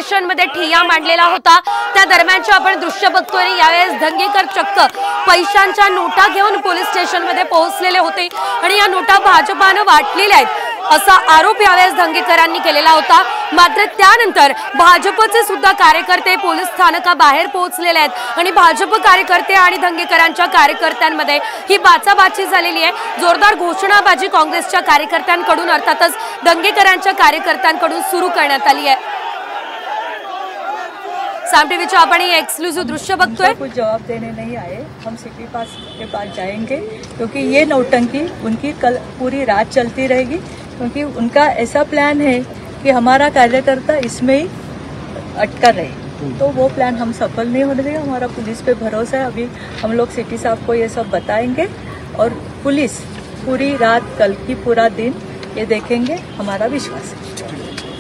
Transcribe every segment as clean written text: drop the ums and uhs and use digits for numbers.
Station मध्ये ठिय्या मांडलेला होता। त्या दरम्यानचे आपण दृश्य बघतोय। यावेळेस धंगेकर चक्क पैशांच्या नोटा घेऊन पोलीस स्टेशन मध्ये पोहोचलेले होते आणि या नोटा भाजपाने वाटलेल्या आहेत असा आरोप यावेळेस धंगेकरांनी केलेला होता। मात्र त्यानंतर भाजपचे सुद्धा कार्यकर्ते पोलीस स्थानकाबाहेर पोहोचलेले आहेत आणि भाजप कार्यकर्ते आणि धंगेकरांच्या कार्यकर्त्यांमध्ये ही बाचाबाची झालेली आहे। जोरदार घोषणाबाजी काँग्रेसच्या कार्यकर्त्यांकडून अर्थातच धंगेकरांच्या कार्यकर्त्यांकडून सुरू करण्यात आली आहे। साम टीवीचे आपण ये एक्सक्लूसिव दृश्य बघतोय। कुछ जवाब देने नहीं आए, हम सिटी पास के पास जाएंगे क्योंकि ये नौटंकी उनकी कल पूरी रात चलती रहेगी, क्योंकि उनका ऐसा प्लान है कि हमारा कार्यकर्ता इसमें ही अटका रहे, तो वो प्लान हम सफल नहीं होने देंगे। हमारा पुलिस पे भरोसा है। अभी हम लोग सिटी साहब को ये सब बताएंगे और पुलिस पूरी रात कल की पूरा दिन ये देखेंगे, हमारा विश्वास है।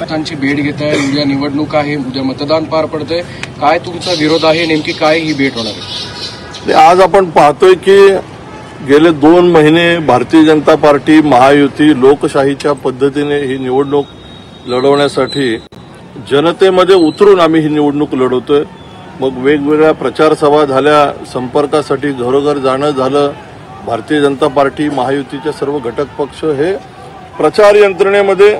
त्यांची भेट घेत आहे, उद्या निवडणूक आहे, उद्या मतदान पार पडते, काय तुमचा विरोध आहे, नेमकी काय ही भेट होणार आहे? आज आपण पाहतोय की गेले 2 महिने भारतीय जनता पार्टी महायुती लोकशाहीच्या पद्धतीने ही निवडणूक लढवण्यासाठी जनतेमध्ये उतरून आम्ही ही निवडणूक लढवतोय। मग वेगवेगळ्या प्रचार सभा झाल्या, संपर्कासाठी घरोघर जाणं झालं। भारतीय जनता पार्टी महायुतीचे सर्व घटक पक्ष हे प्रचार यंत्रणेमध्ये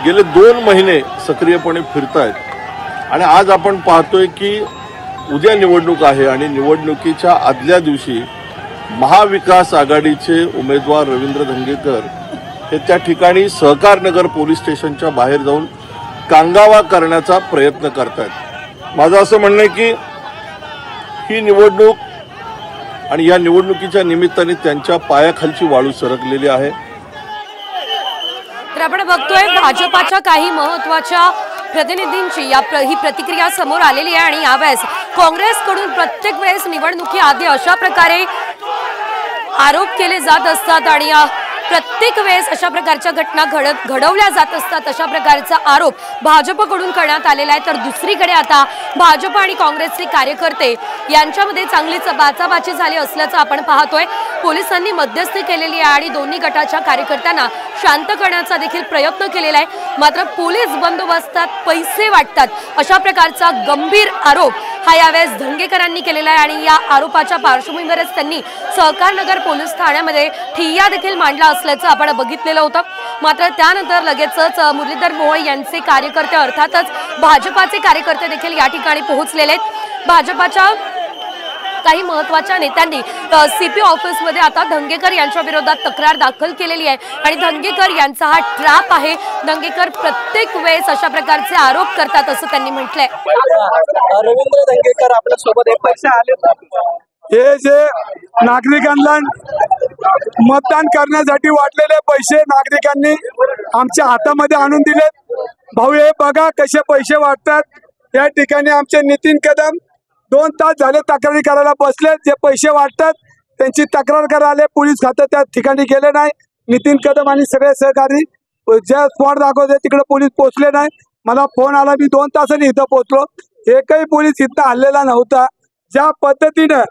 गेले 2 महिने सक्रियपणे फिरतायत आणि आज आपण पाहतोय की उद्या निवडणूक आहे आणि निवडणुकीच्या आदल्या दिवशी महाविकास आघाडीचे उमेदवार रवींद्र धंगेकर हे त्या ठिकाणी सहकारनगर पोलीस स्टेशनच्या बाहेर जाऊन कांगावा करण्याचा प्रयत्न करतायत। माझं असं म्हणणं आहे की ही निवडणूक आणि या निवडणुकीच्या निमित्ताने त्यांच्या पायाखालची वाळू सरकलेली आहे। तर आपण बघतोय भाजपाच्या काही महत्त्वाच्या प्रतिनिधींची ही प्रतिक्रिया समोर आलेली आहे आणि यावेळेस काँग्रेसकडून प्रत्येक वेळेस निवडणुकी आधी अशा प्रकारे आरोप केले जात असतात आणि प्रत्येक वेळेस अशा प्रकारच्या घटना घडवल्या जात असतात। अशा प्रकारचा आरोप भाजपकडून करण्यात आलेला आहे। तर दुसरीकडे आता भाजप आणि काँग्रेसचे कार्यकर्ते यांच्यामध्ये चांगलीच बाचाबाची झाली असल्याचं आपण पाहतोय। पोलिसांनी मध्यस्थी केलेली आहे आणि दोन्ही गटाच्या कार्यकर्त्यांना शांत करण्याचा देखील प्रयत्न केलेला आहे। मात्र पोलीस बंदोबस्तात पैसे वाटतात अशा प्रकारचा गंभीर आरोप हा यावेळेस धंगेकरांनी केलेला आहे आणि या आरोपाच्या पार्श्वभूमीवरच त्यांनी सहकारनगर पोलीस ठाण्यामध्ये ठिय्या देखील मांडला असल्याचं आपण बघितलेलं होतं। मात्र त्यानंतर लगेचच मुरलीधर मोहोळ यांचे कार्यकर्ते अर्थातच भाजपाचे कार्यकर्ते देखील या ठिकाणी पोहोचलेले आहेत। भाजपाच्या काही महत्त्वाच्या नेत्यांनी सीपी ऑफिसमध्ये आता धंगेकर यांच्या विरोधात तक्रार दाखल केलेली आहे आणि धंगेकर यांचा हा ट्रॅप आहे। धंगेकर प्रत्येक वेळेस अशा प्रकारचे आरोप करतात असं त्यांनी म्हटलंय। रवींद्र धंगेकर आपल्या सोबत पैसे आले, हे जे नागरिकांना मतदान करण्यासाठी वाटलेले पैसे नागरिकांनी आमच्या हातामध्ये आणून दिलेत। भाऊ हे बघा कसे पैसे वाटतात। या ठिकाणी आमचे नितीन कदम 2 तास झाले तक्रारी करायला बसले। जे पैसे वाटतात त्यांची तक्रार करायला आले, पोलीस खातं त्या ठिकाणी गेले नाही। नितीन कदम आणि सगळे सहकारी ज्या स्पॉट दाखवते तिकडे पोलीस पोहोचले नाही। मला फोन आला, मी 2 तासांनी इथं पोहोचलो, एकही पोलीस इथं हल्लेला नव्हता। ज्या पद्धतीनं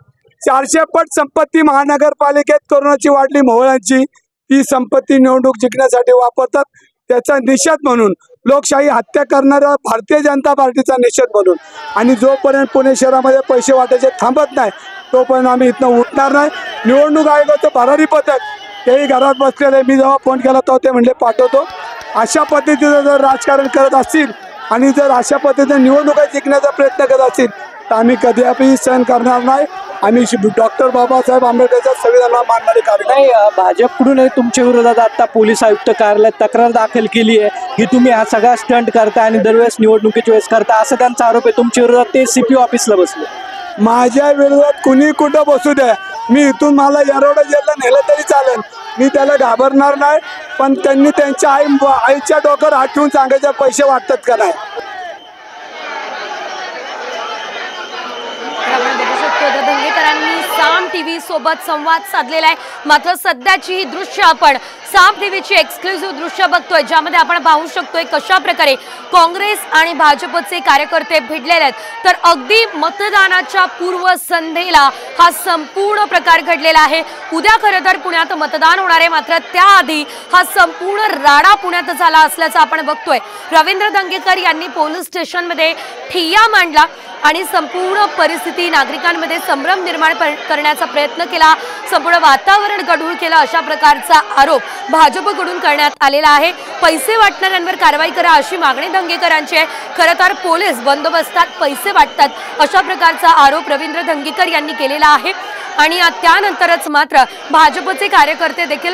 400 पट संपत्ती महानगरपालिकेत कोरोनाची वाढली मोहळांची, ती संपत्ती निवडणूक जिंकण्यासाठी वापरतात, त्याचा निषेध म्हणून लोकशाही हत्या करणाऱ्या भारतीय जनता पार्टीचा निषेध म्हणून आणि जोपर्यंत पुणे शहरामध्ये पैसे वाटायचे थांबत नाही तोपर्यंत आम्ही इथनं उठणार नाही। निवडणूक आयोगाचं भरारी पथक तेही घरात बसलेले, मी जेव्हा फोन केला तेव्हा ते म्हणले पाठवतो। अशा पद्धतीचं जर राजकारण करत असतील आणि जर अशा पद्धतीने निवडणुका जिंकण्याचा प्रयत्न करत असतील तर आम्ही कधीही सहन करणार नाही। आम्ही डॉक्टर बाबासाहेब आंबेडकरच्या संविधानाला मानणारे कार्यकर्ते नाही। भाजपकडून तुमच्या विरोधात आता पोलीस आयुक्त कार्यालयात तक्रार दाखल केली आहे की तुम्ही हा सगळा स्टंट करता आणि दरवेळेस निवडणुकीच्या वेळेस करता, असं त्यांचा आरोप आहे तुमच्या विरोधात। ते सीपी ऑफिसला बसले। माझ्या विरोधात कुणी कुठं बसू द्या, मी इथून मला येरवडा जेलला नेलं तरी चालेल, मी त्याला घाबरणार नाही। पण त्यांनी त्यांच्या आईच्या डोक्यावर हात ठेवून सांगायचे पैसे वाटतात का नाही। आपण बघू शकतो पाहतोय तर दंगेकरांनी साम टीव्ही सोबत संवाद साधलेला आहे। मात्र सध्याची ही दृश्य आपण साम टीव्हीची एक्सक्लुझिव्ह दृश्य बघतोय, ज्यामध्ये आपण पाहू शकतोय कशा प्रकारे काँग्रेस आणि भाजपचे कार्यकर्ते भिडलेले आहेत। तर अगदी मतदानाच्या पूर्वसंध्येला हा संपूर्ण प्रकार घडलेला आहे। उद्या खरं तर पुण्यात मतदान होणार आहे, मात्र त्याआधी हा संपूर्ण राडा पुण्यात झाला असल्याचं आपण बघतोय। रवींद्र दंगेकर यांनी पोलीस स्टेशनमध्ये ठिय्या मांडला आणि संपूर्ण परिस्थिती नागरिकांमध्ये संभ्रम निर्माण करण्याचा प्रयत्न केला, संपूर्ण वातावरण गढूळ केलं, अशा प्रकारचा आरोप भाजपकडून करण्यात आलेला आहे। पैसे वाटणाऱ्यांवर कारवाई करा अशी मागणी दंगेकरांची आहे। खरं तर पोलीस बंदोबस्तात पैसे वाटतात अशा प्रकारचा आरोप रवींद्र दंगेकर यांनी केलेला आहे आणि त्यानंतरच मात्र भाजपचे कार्यकर्ते देखील